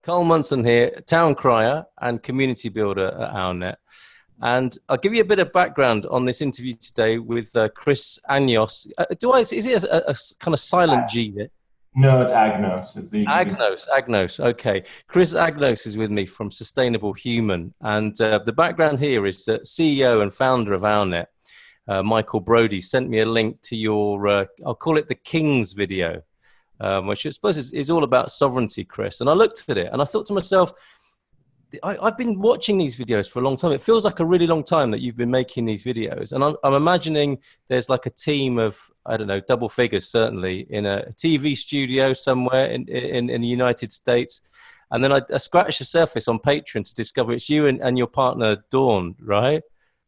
Carl Munson here, town crier and community builder at OurNet. And I'll give you a bit of background on this interview today with Chris Agnos. Is it a kind of silent G there? No, it's Agnos. Agnos. Okay. Chris Agnos is with me from Sustainable Human. And the background here is that CEO and founder of OurNet, Michael Brody, sent me a link to your, I'll call it the Kings video, which I suppose is all about sovereignty, Chris. And I looked at it and I thought to myself, I've been watching these videos for a long time. It feels like a really long time that you've been making these videos. And I'm imagining there's like a team of, I don't know, double figures, certainly, in a TV studio somewhere in the United States. And then I scratched the surface on Patreon to discover it's you and your partner, Dawn, right?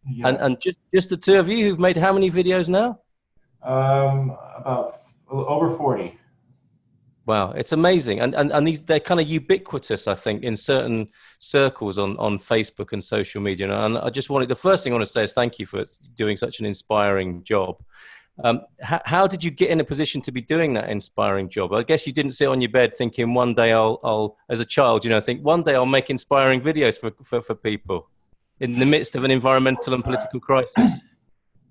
Yes. And just the two of you who've made how many videos now? About over 40. Wow, it's amazing. And they're kind of ubiquitous, I think, in certain circles on Facebook and social media. And the first thing I want to say is thank you for doing such an inspiring job. How did you get in a position to be doing that inspiring job? I guess you didn't sit on your bed thinking one day I'll as a child, think one day I'll make inspiring videos for people in the midst of an environmental and political crisis.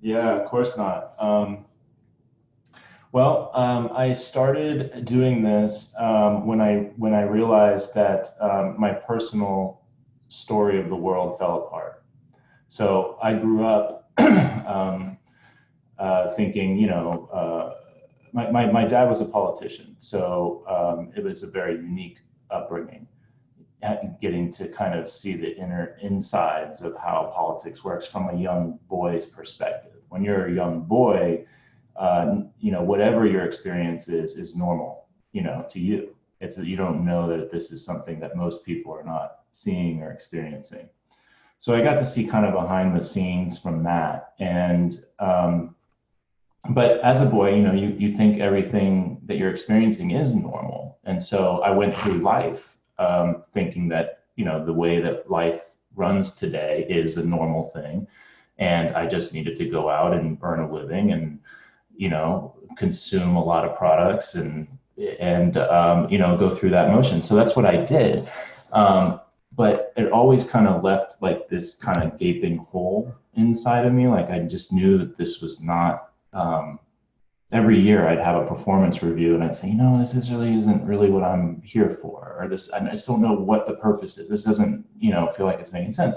Yeah, of course not. I started doing this when I realized that my personal story of the world fell apart. So I grew up thinking, my dad was a politician, so it was a very unique upbringing, getting to kind of see the inner insides of how politics works from a young boy's perspective. When you're a young boy, whatever your experience is normal, to you. You don't know that this is something that most people are not seeing or experiencing. So I got to see kind of behind the scenes from that. And, but as a boy, you think everything that you're experiencing is normal. And so I went through life thinking that, the way that life runs today is a normal thing. And I just needed to go out and earn a living and, consume a lot of products and go through that motion. So that's what I did. But it always kind of left like this kind of gaping hole inside of me. Like I just knew that this was not, every year I'd have a performance review and I'd say, this really isn't really what I'm here for, or this, I just don't know what the purpose is. This doesn't, feel like it's making sense.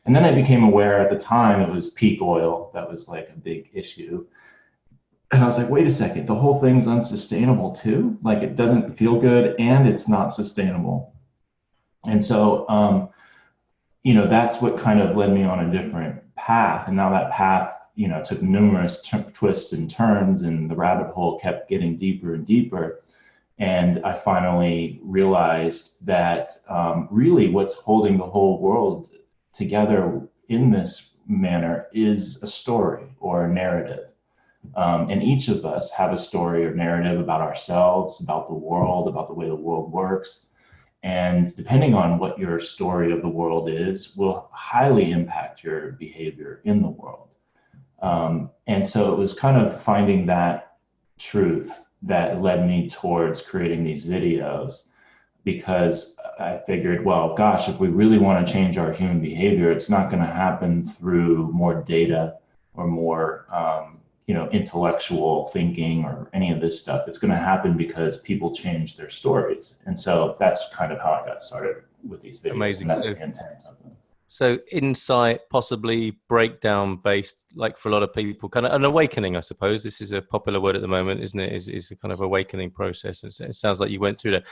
And then I became aware at the time it was peak oil. That was like a big issue. And I was like, wait a second, the whole thing's unsustainable too? Like it doesn't feel good and it's not sustainable. And so, that's what kind of led me on a different path. And now that path, took numerous twists and turns, and the rabbit hole kept getting deeper and deeper. And I finally realized that really what's holding the whole world together in this manner is a story or a narrative. And each of us have a story or narrative about ourselves, about the world, about the way the world works. And depending on what your story of the world is, will highly impact your behavior in the world. And so it was kind of finding that truth that led me towards creating these videos, because I figured, well, gosh, if we really want to change our human behavior, it's not going to happen through more data or more, intellectual thinking or any of this stuff. It's going to happen because people change their stories. And so that's kind of how I got started with these videos. Amazing. And that's the intent of them. So insight, possibly breakdown based, like for a lot of people, kind of an awakening, I suppose. This is a popular word at the moment, isn't it? Is a kind of awakening process. It sounds like you went through that.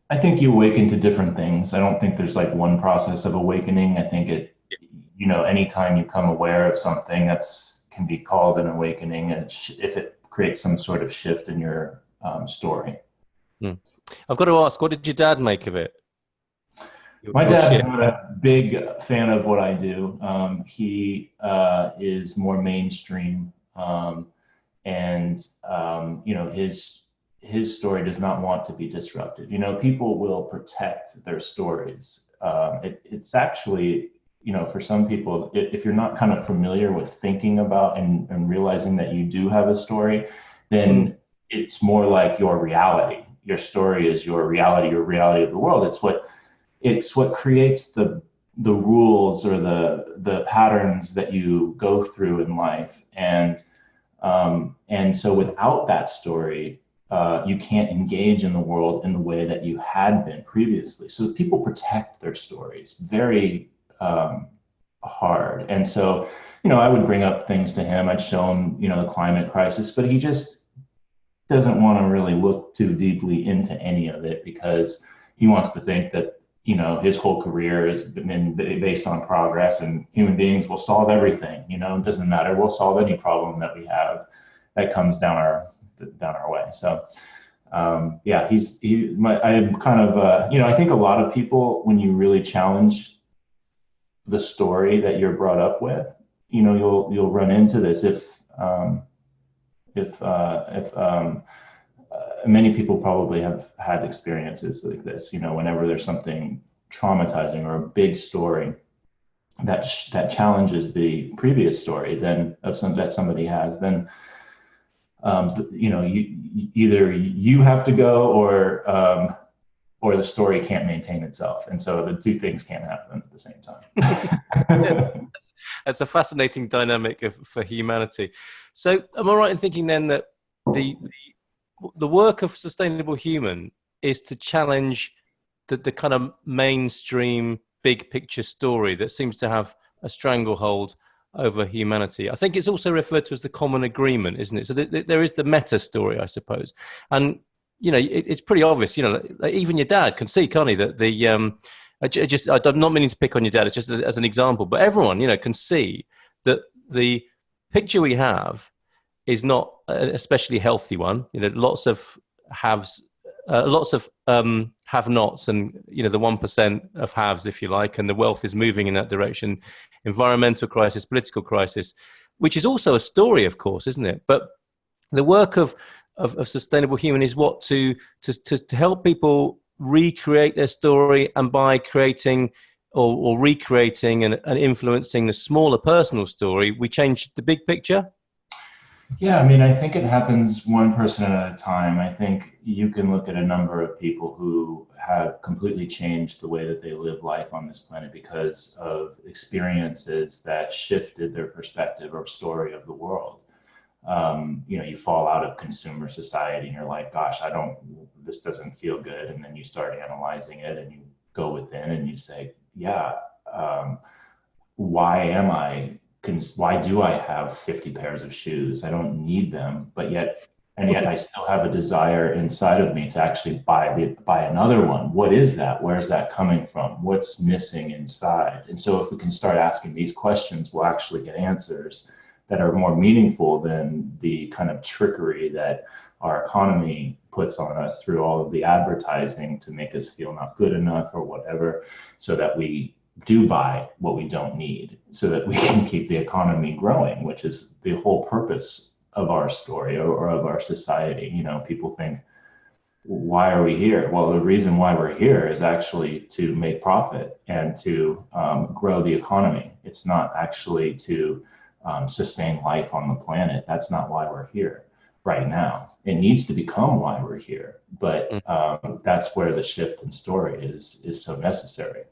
I think you awaken to different things. I don't think there's like one process of awakening. I think anytime you come aware of something, can be called an awakening, and if it creates some sort of shift in your story. I've got to ask, what did your dad make of it? My dad's not a big fan of what I do. He is more mainstream, and his story does not want to be disrupted. People will protect their stories. It's actually, for some people, if you're not kind of familiar with thinking about and realizing that you do have a story, then it's more like your reality. your story is your reality of the world. It's what creates the rules or the patterns that you go through in life. And so without that story, you can't engage in the world in the way that you had been previously. So people protect their stories very hard. And so, I would bring up things to him. I'd show him, the climate crisis, but he just doesn't want to really look too deeply into any of it, because he wants to think that, his whole career has been based on progress, and human beings will solve everything. It doesn't matter. We'll solve any problem that we have that comes down our way. So, yeah, I'm kind of, I think a lot of people, when you really challenge the story that you're brought up with, you'll run into this. If many people probably have had experiences like this, whenever there's something traumatizing or a big story that challenges the previous story that somebody has, then either you have to go, or the story can't maintain itself, and so the two things can't happen at the same time. That's a fascinating dynamic for humanity. So, am I right in thinking then that the work of Sustainable Human is to challenge the kind of mainstream big picture story that seems to have a stranglehold over humanity? I think it's also referred to as the common agreement, isn't it? So there is the meta story, I suppose. And, it's pretty obvious, like even your dad can see, can't he, that I'm not meaning to pick on your dad, it's just as an example, but everyone, can see that the picture we have is not an especially healthy one. Lots of haves, lots of have-nots, and the 1% of haves, if you like, and the wealth is moving in that direction. Environmental crisis, political crisis, which is also a story, of course, isn't it? But the work of Sustainable Human is what to help people recreate their story, and by creating or recreating and influencing the smaller personal story, we change the big picture. Yeah, I think it happens one person at a time. I think you can look at a number of people who have completely changed the way that they live life on this planet because of experiences that shifted their perspective or story of the world. You fall out of consumer society and you're like, gosh, this doesn't feel good. And then you start analyzing it and you go within and you say, yeah, why do I have 50 pairs of shoes? I don't need them, but yet I still have a desire inside of me to actually buy another one. What is that? Where's that coming from? What's missing inside? And so if we can start asking these questions, we'll actually get answers that are more meaningful than the kind of trickery that our economy puts on us through all of the advertising to make us feel not good enough or whatever, so that we do buy what we don't need, so that we can keep the economy growing, which is the whole purpose of our story or of our society. People think, why are we here? Well, the reason why we're here is actually to make profit and to grow the economy. It's not actually to sustain life on the planet. That's not why we're here right now. It needs to become why we're here, but that's where the shift in story is so necessary.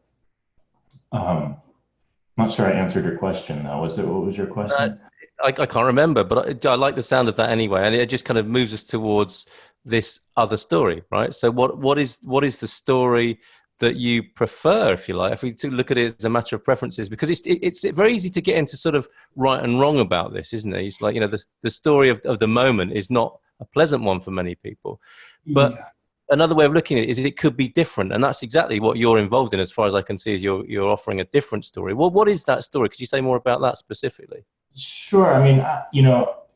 Not sure I answered your question though. What was your question? I can't remember, but I like the sound of that anyway, and it just kind of moves us towards this other story, right? So what is the story that you prefer, if you like, if we look at it as a matter of preferences? Because it's very easy to get into sort of right and wrong about this, isn't it? It's like, the story of the moment is not a pleasant one for many people, but yeah. Another way of looking at it is it could be different, and that's exactly what you're involved in, as far as I can see, is you're offering a different story. Well, what is that story? Could you say more about that specifically? Sure.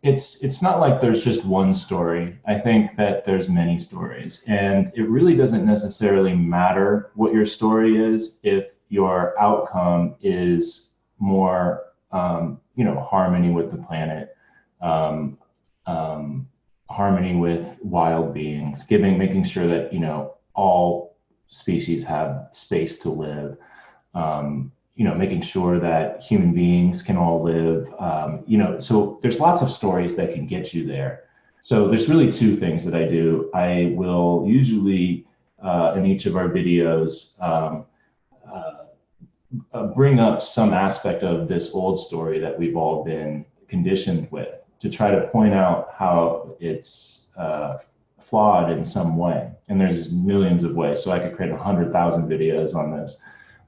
It's not like there's just one story. I think that there's many stories, and it really doesn't necessarily matter what your story is if your outcome is more, harmony with the planet, harmony with wild beings, making sure that, all species have space to live, making sure that human beings can all live, so there's lots of stories that can get you there. So there's really two things that I do. I will usually, in each of our videos, bring up some aspect of this old story that we've all been conditioned with, to try to point out how it's flawed in some way. And there's millions of ways, so I could create 100,000 videos on this.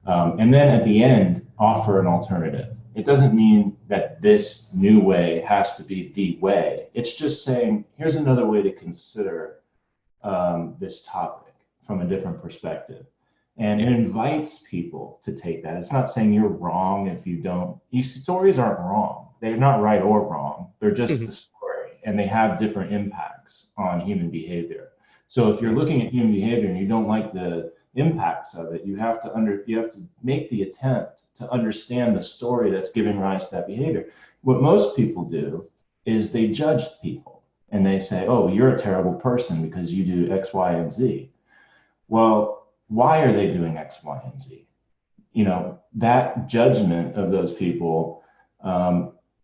And then at the end, offer an alternative. It doesn't mean that this new way has to be the way. It's just saying, here's another way to consider this topic from a different perspective. And it invites people to take that. It's not saying you're wrong if you don't. Stories aren't wrong. They're not right or wrong. They're just the story, and they have different impacts on human behavior. So if you're looking at human behavior and you don't like the impacts of it, you have to make the attempt to understand the story that's giving rise to that behavior. What most people do is they judge people, and they say, oh, you're a terrible person because you do X, Y, and Z. Well, why are they doing X, Y, and Z? That judgment of those people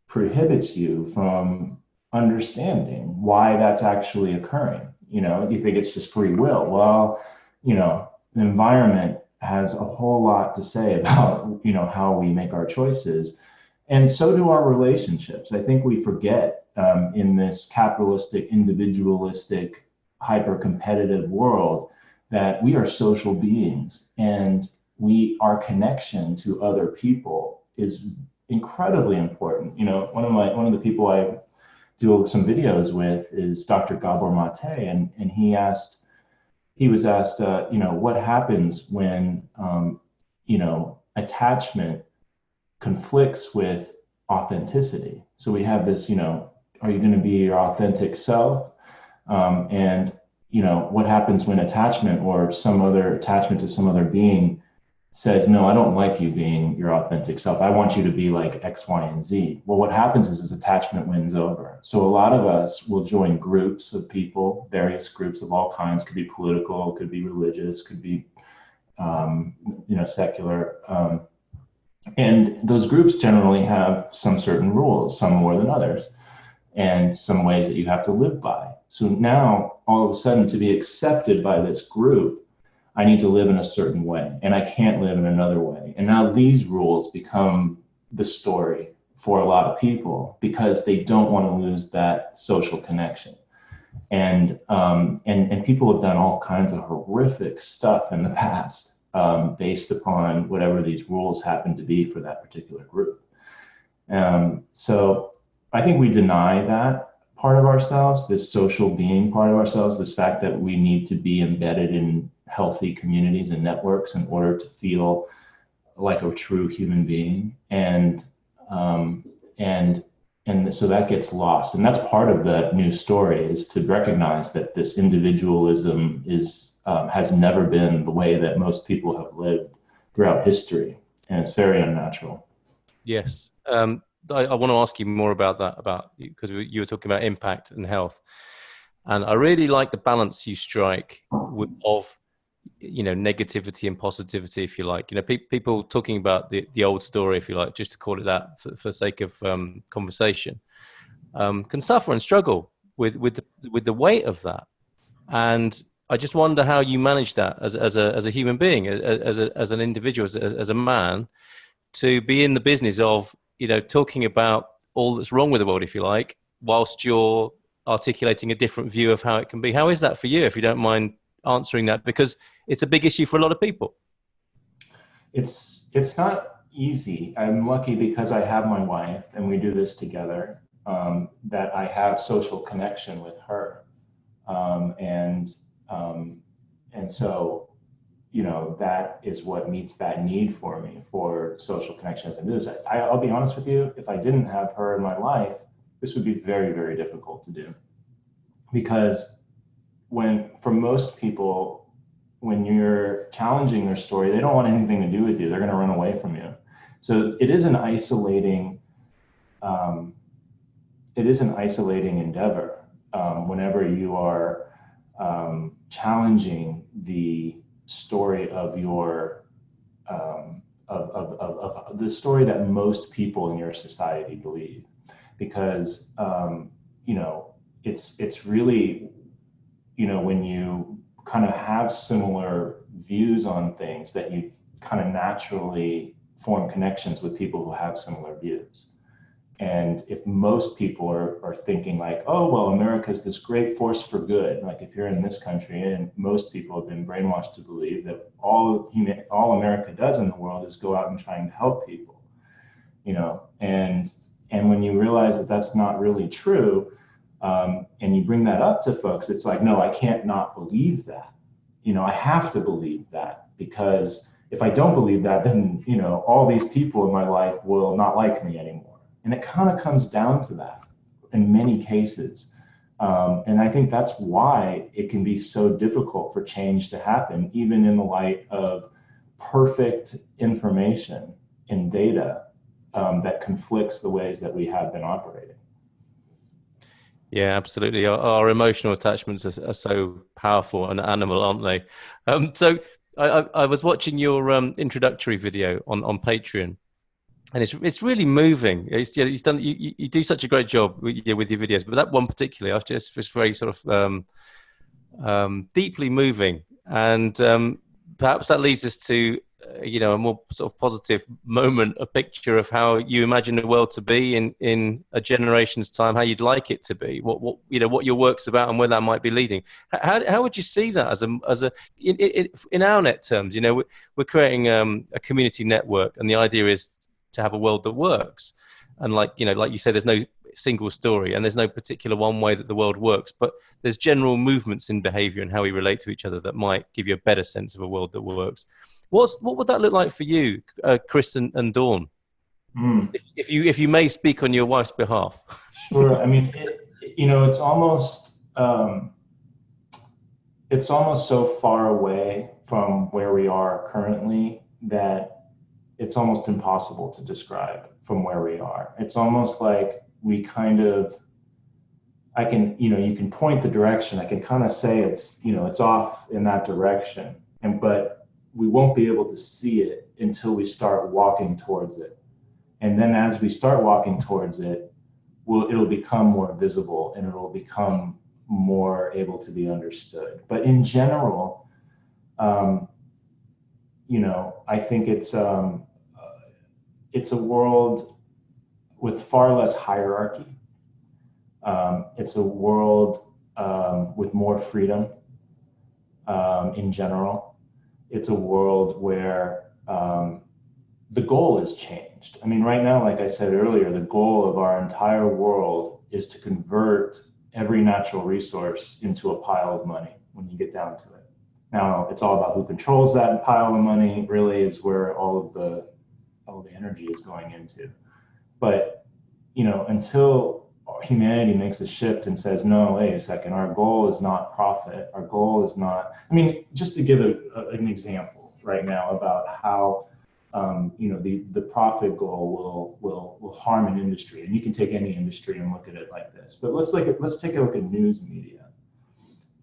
prohibits you from understanding why that's actually occurring. You think it's just free will. Well, the environment has a whole lot to say about, how we make our choices. And so do our relationships. I think we forget in this capitalistic, individualistic, hyper-competitive world that we are social beings, and our connection to other people is incredibly important. One of the people I do some videos with is Dr. Gabor Mate, and he was asked, what happens when attachment conflicts with authenticity. So we have this, are you going to be your authentic self? And what happens when attachment or some other attachment to some other being says, no, I don't like you being your authentic self. I want you to be like X, Y, and Z. Well, what happens is this attachment wins over. So a lot of us will join groups of people, various groups of all kinds, could be political, could be religious, could be, secular. And those groups generally have some certain rules, some more than others, and some ways that you have to live by. So now, all of a sudden, to be accepted by this group, I need to live in a certain way, and I can't live in another way. And now these rules become the story for a lot of people because they don't want to lose that social connection. And people have done all kinds of horrific stuff in the past based upon whatever these rules happen to be for that particular group. So I think we deny that part of ourselves, this social being part of ourselves, this fact that we need to be embedded in healthy communities and networks in order to feel like a true human being. And so that gets lost. And that's part of the new story, is to recognize that this individualism has never been the way that most people have lived throughout history. And it's very unnatural. Yes. I want to ask you more about that, because you were talking about impact and health, and I really like the balance you strike of negativity and positivity, if you like. People talking about the old story, if you like, just to call it that for the sake of conversation, can suffer and struggle with the weight of that. And I just wonder how you manage that as a human being, as an individual, as a man, to be in the business of talking about all that's wrong with the world, if you like, whilst you're articulating a different view of how it can be. How is that for you, if you don't mind answering that? Because it's a big issue for a lot of people. It's not easy. I'm lucky because I have my wife and we do this together, that I have social connection with her. And so, that is what meets that need for me for social connection as I do this. I'll be honest with you, if I didn't have her in my life, this would be very, very difficult to do. Because for most people, when you're challenging their story, they don't want anything to do with you. They're going to run away from you. So it is an isolating endeavor whenever you are challenging the story of your of the story that most people in your society believe, because it's really, when you kind of have similar views on things, that you kind of naturally form connections with people who have similar views. And if most people are thinking like, oh, well, America's this great force for good, like if you're in this country, and most people have been brainwashed to believe that all America does in the world is go out and trying to help people, and when you realize that that's not really true, and you bring that up to folks, it's like, no, I can't not believe that. I have to believe that, because if I don't believe that, then, all these people in my life will not like me anymore. And it kind of comes down to that in many cases. And I think that's why it can be so difficult for change to happen, even in the light of perfect information and data that conflicts the ways that we have been operating. Yeah, absolutely. Our emotional attachments are so powerful and animal, aren't they? So I was watching your introductory video on Patreon, and it's really moving. You do such a great job with your videos, but that one particularly, I was just very sort of deeply moving, and perhaps that leads us to a more sort of positive moment, a picture of how you imagine the world to be in a generation's time, how you'd like it to be, what your work's about, and where that might be leading. How would you see that as in OurNet terms? We're creating a community network, and the idea is to have a world that works. And like you say, there's no single story, and there's no particular one way that the world works, but there's general movements in behavior and how we relate to each other that might give you a better sense of a world that works. What would that look like for you, Chris and Dawn? If you may speak on your wife's behalf. Sure. I mean, it's almost so far away from where we are currently that it's almost impossible to describe from where we are. It's almost like we kind of, you can point the direction. I can kind of say it's off in that direction, but we won't be able to see it until we start walking towards it. And then as we start walking towards it, it'll become more visible, and it'll become more able to be understood. But in general, I think it's a world with far less hierarchy. It's a world with more freedom in general. It's a world where the goal is changed. I mean, right now, like I said earlier, the goal of our entire world is to convert every natural resource into a pile of money when you get down to it. Now, it's all about who controls that pile of money, really is where all the energy is going into. But, until humanity makes a shift and says, no, wait a second, our goal is not profit. Our goal is not, just to give an example right now about how, the profit goal will harm an industry. And you can take any industry and look at it like this. But let's take a look at news media.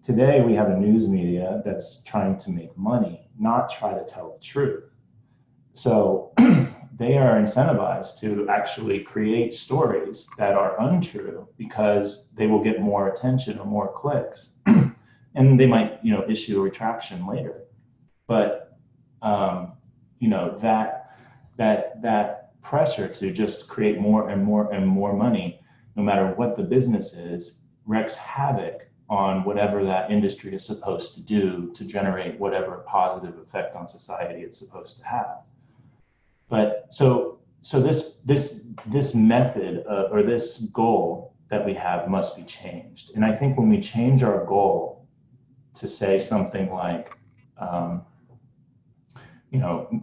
Today, we have a news media that's trying to make money, not try to tell the truth. So they are incentivized to actually create stories that are untrue because they will get more attention or more clicks. And they might, issue a retraction later. But, that pressure to just create more and more and more money, no matter what the business is, wreaks havoc on whatever that industry is supposed to do to generate whatever positive effect on society it's supposed to have. But so this method or this goal that we have must be changed. And I think when we change our goal to say something like,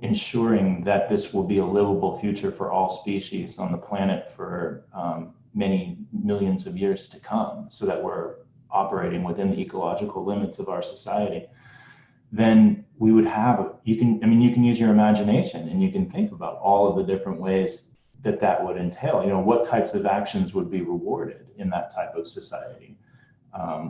ensuring that this will be a livable future for all species on the planet for many millions of years to come, so that we're operating within the ecological limits of our society, then we would have, you can use your imagination and you can think about all of the different ways that would entail. What types of actions would be rewarded in that type of society?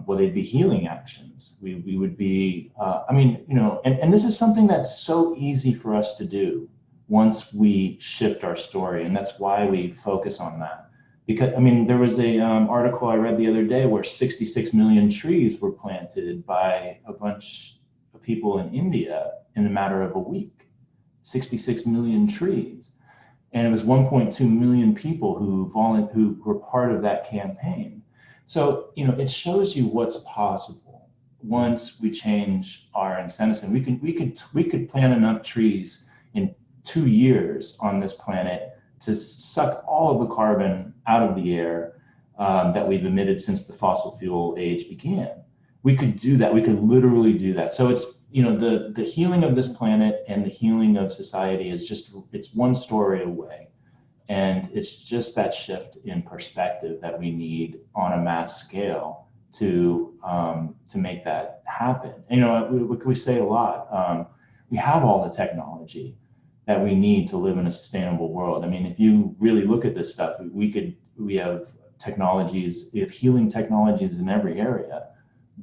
Well, they'd be healing actions. We would be, and this is something that's so easy for us to do once we shift our story. And that's why we focus on that, Because, I mean, there was a article I read the other day where 66 million trees were planted by a bunch of people in India in a matter of a week. 66 million trees. And it was 1.2 million people who were part of that campaign. So, you know, it shows you what's possible once we change our incentives. And we could plant enough trees in 2 years on this planet to suck all of the carbon out of the air that we've emitted since the fossil fuel age began. We could do that. We could literally do that. So it's, you know, the healing of this planet and the healing of society is just, it's one story away. And it's just that shift in perspective that we need on a mass scale to make that happen. And, you know, we say a lot. We have all the technology that we need to live in a sustainable world. I mean, if you really look at this stuff, we have technologies, we have healing technologies in every area,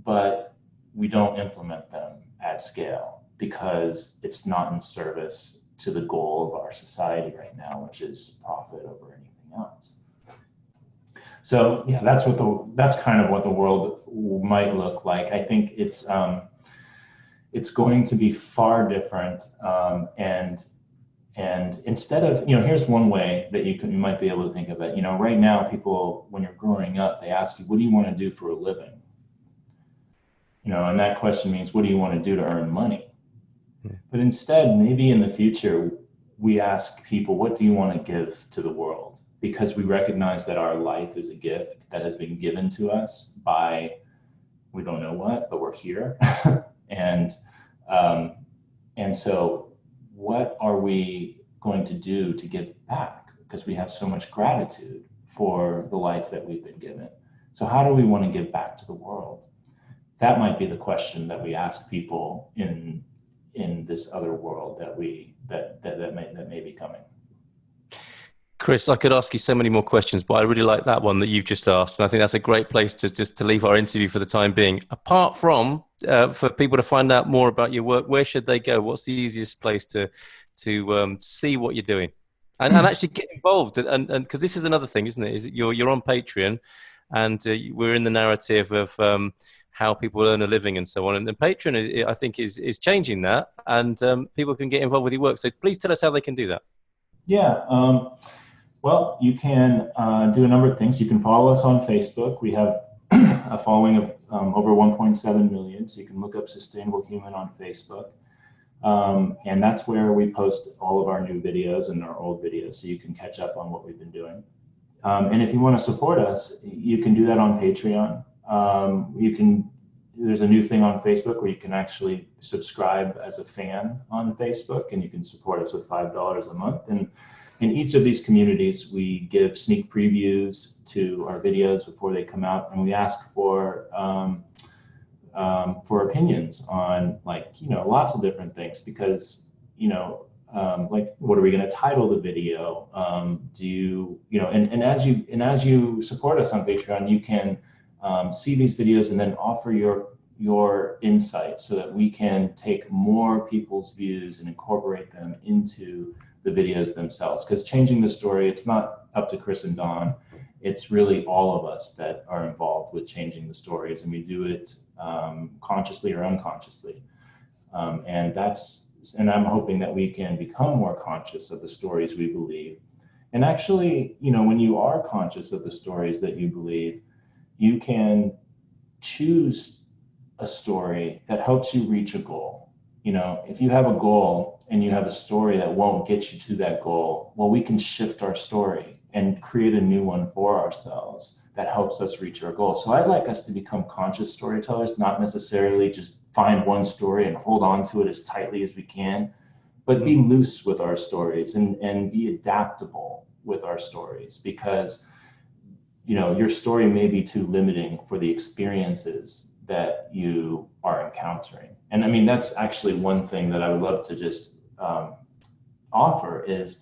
but we don't implement them at scale because it's not in service to the goal of our society right now, which is profit over anything else. So yeah, that's kind of what the world might look like. I think it's going to be far different, and instead of, you know, here's one way that you might be able to think of it. You know, right now, people, when you're growing up, they ask you, what do you want to do for a living? You know, and that question means, what do you want to do to earn money? But instead, maybe in the future, we ask people, what do you want to give to the world? Because we recognize that our life is a gift that has been given to us by, we don't know what, but we're here. And so what are we going to do to give back? Because we have so much gratitude for the life that we've been given. So how do we want to give back to the world? That might be the question that we ask people in this other world that may be coming. Chris, I could ask you so many more questions, but I really like that one that you've just asked. And I think that's a great place to leave our interview for the time being. Apart from, for people to find out more about your work, where should they go? What's the easiest place to see what you're doing and actually get involved? And because this is another thing, isn't it? Is you're on Patreon, and we're in the narrative of how people earn a living and so on. And Patreon, I think, is changing that, and people can get involved with your work. So please tell us how they can do that. Yeah. Well, you can do a number of things. You can follow us on Facebook. We have a following of over 1.7 million. So you can look up Sustainable Human on Facebook. And that's where we post all of our new videos and our old videos, so you can catch up on what we've been doing. And if you want to support us, you can do that on Patreon. There's a new thing on Facebook where you can actually subscribe as a fan on Facebook, and you can support us with $5 a month. And in each of these communities, we give sneak previews to our videos before they come out, and we ask for opinions on, like, you know, lots of different things, because, you know, like, what are we going to title the video? And as you support us on Patreon, you can see these videos and then offer your insights so that we can take more people's views and incorporate them into the videos themselves. Because changing the story, it's not up to Chris and Dawn. It's really all of us that are involved with changing the stories, and we do it consciously or unconsciously. And I'm hoping that we can become more conscious of the stories we believe. And actually, you know, when you are conscious of the stories that you believe, you can choose a story that helps you reach a goal. You know, if you have a goal and you have a story that won't get you to that goal, well, we can shift our story and create a new one for ourselves that helps us reach our goal. So I'd like us to become conscious storytellers, not necessarily just find one story and hold on to it as tightly as we can, but be loose with our stories and be adaptable with our stories, because, you know, your story may be too limiting for the experiences that you are encountering. And I mean, that's actually one thing that I would love to just offer, is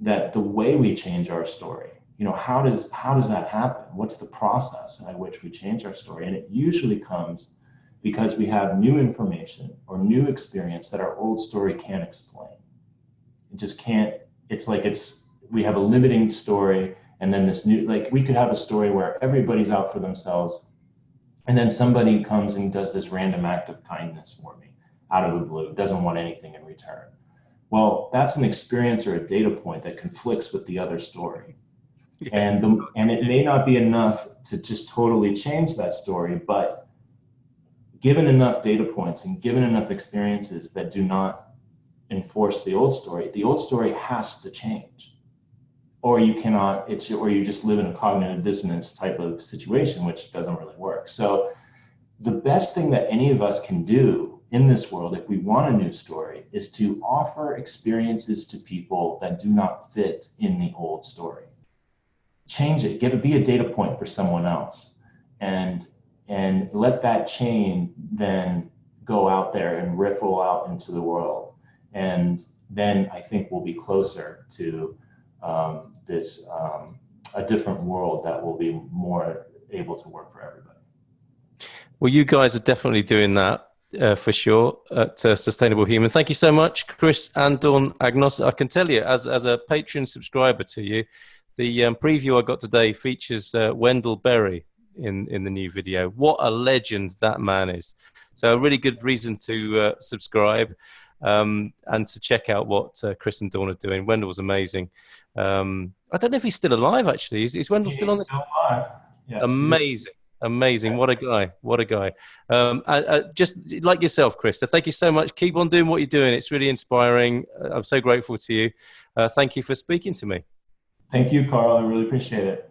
that the way we change our story, you know, how does that happen? What's the process by which we change our story? And it usually comes because we have new information or new experience that our old story can't explain. It just can't. It's like we have a limiting story, And then this new, like we could have a story where everybody's out for themselves, and then somebody comes and does this random act of kindness for me out of the blue, doesn't want anything in return. Well, that's an experience or a data point that conflicts with the other story. Yeah. And it may not be enough to just totally change that story, but given enough data points and given enough experiences that do not enforce the old story has to change. Or you cannot, or you just live in a cognitive dissonance type of situation, which doesn't really work. So the best thing that any of us can do in this world, if we want a new story, is to offer experiences to people that do not fit in the old story. Change it, be a data point for someone else, and let that chain then go out there and riffle out into the world. And then I think we'll be closer to a different world that will be more able to work for everybody. Well, you guys are definitely doing that for sure at Sustainable Human. Thank you so much, Chris and Dawn Agnos. I can tell you, as a Patreon subscriber to you, the preview I got today features Wendell Berry in the new video. What a legend that man is. So a really good reason to subscribe and to check out what Chris and Dawn are doing. Wendell was amazing. I don't know if he's still alive, actually. Is Wendell still on this? Still alive. Yes. Amazing. What a guy. Just like yourself, Chris. So thank you so much. Keep on doing what you're doing. It's really inspiring. I'm so grateful to you. Thank you for speaking to me. Thank you, Carl. I really appreciate it.